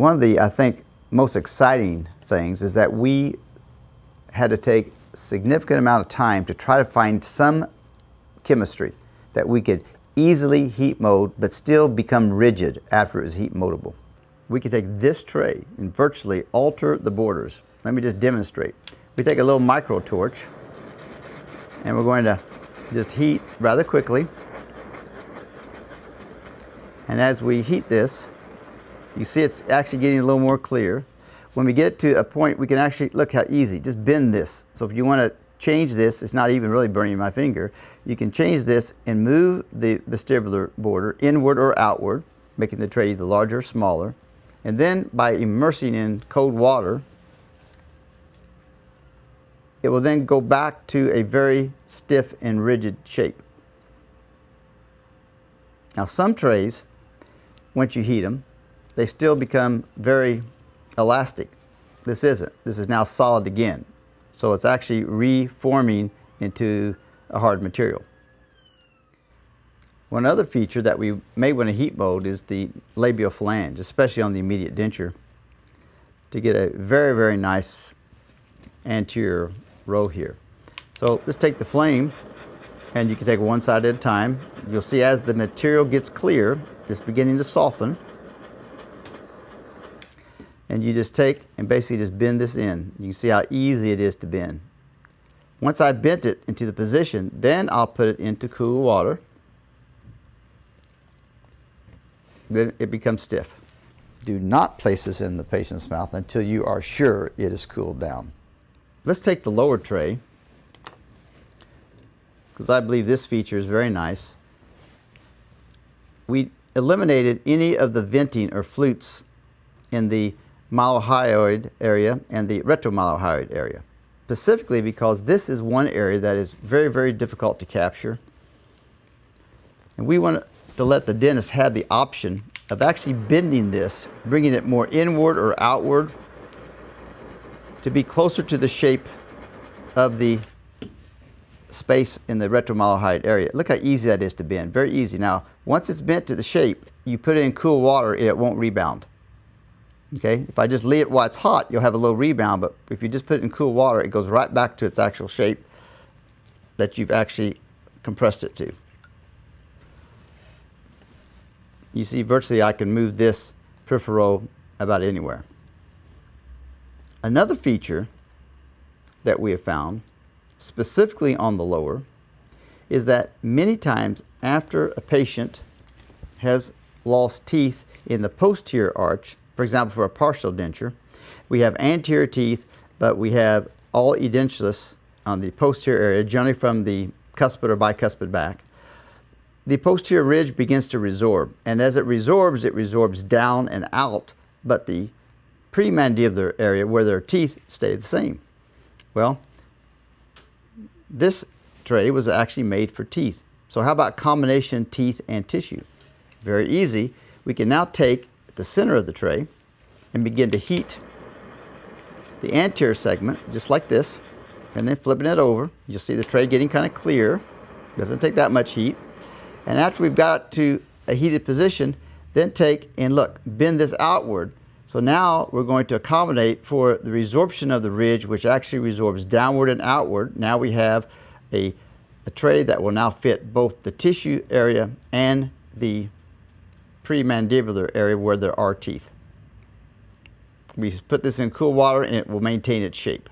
One of the, I think, most exciting things is that we had to take a significant amount of time to try to find some chemistry that we could easily heat mold but still become rigid after it was heat moldable. We could take this tray and virtually alter the borders. Let me just demonstrate. We take a little micro torch and we're going to just heat rather quickly. And as we heat this, you see it's actually getting a little more clear. When we get to a point, we can actually, look how easy, just bend this. So if you want to change this, it's not even really burning my finger. You can change this and move the vestibular border inward or outward, making the tray either larger or smaller. And then by immersing in cold water, it will then go back to a very stiff and rigid shape. Now some trays, once you heat them, they still become very elastic. This isn't. This is now solid again. So it's actually reforming into a hard material. One other feature that we may want to heat mold is the labial flange, especially on the immediate denture, to get a very, very nice anterior row here. So let's take the flame, and you can take one side at a time. You'll see as the material gets clear, it's beginning to soften. And you just take and basically just bend this in. You can see how easy it is to bend. Once I bent it into the position, then I'll put it into cool water. Then it becomes stiff. Do not place this in the patient's mouth until you are sure it is cooled down. Let's take the lower tray, because I believe this feature is very nice. We eliminated any of the venting or flutes in the mylohyoid area and the retromylohyoid area, specifically because this is one area that is very, very difficult to capture. And we want to let the dentist have the option of actually bending this, bringing it more inward or outward to be closer to the shape of the space in the retromylohyoid area. Look how easy that is to bend, very easy. Now, once it's bent to the shape, you put it in cool water and it won't rebound. Okay, if I just leave it while it's hot, you'll have a little rebound, but if you just put it in cool water, it goes right back to its actual shape that you've actually compressed it to. You see, virtually I can move this peripheral about anywhere. Another feature that we have found, specifically on the lower, is that many times after a patient has lost teeth in the posterior arch, for example, for a partial denture, we have anterior teeth, but we have all edentulous on the posterior area, generally from the cuspid or bicuspid back. The posterior ridge begins to resorb, and as it resorbs down and out, but the premandibular area where their teeth stay the same. Well, this tray was actually made for teeth. So how about combination teeth and tissue? Very easy. We can now take the center of the tray and begin to heat the anterior segment just like this, and then flipping it over. You'll see the tray getting kind of clear. Doesn't take that much heat. And after we've got it to a heated position, then take and look, bend this outward. So now we're going to accommodate for the resorption of the ridge, which actually resorbs downward and outward. Now we have a tray that will now fit both the tissue area and the premandibular area where there are teeth. We put this in cool water and it will maintain its shape.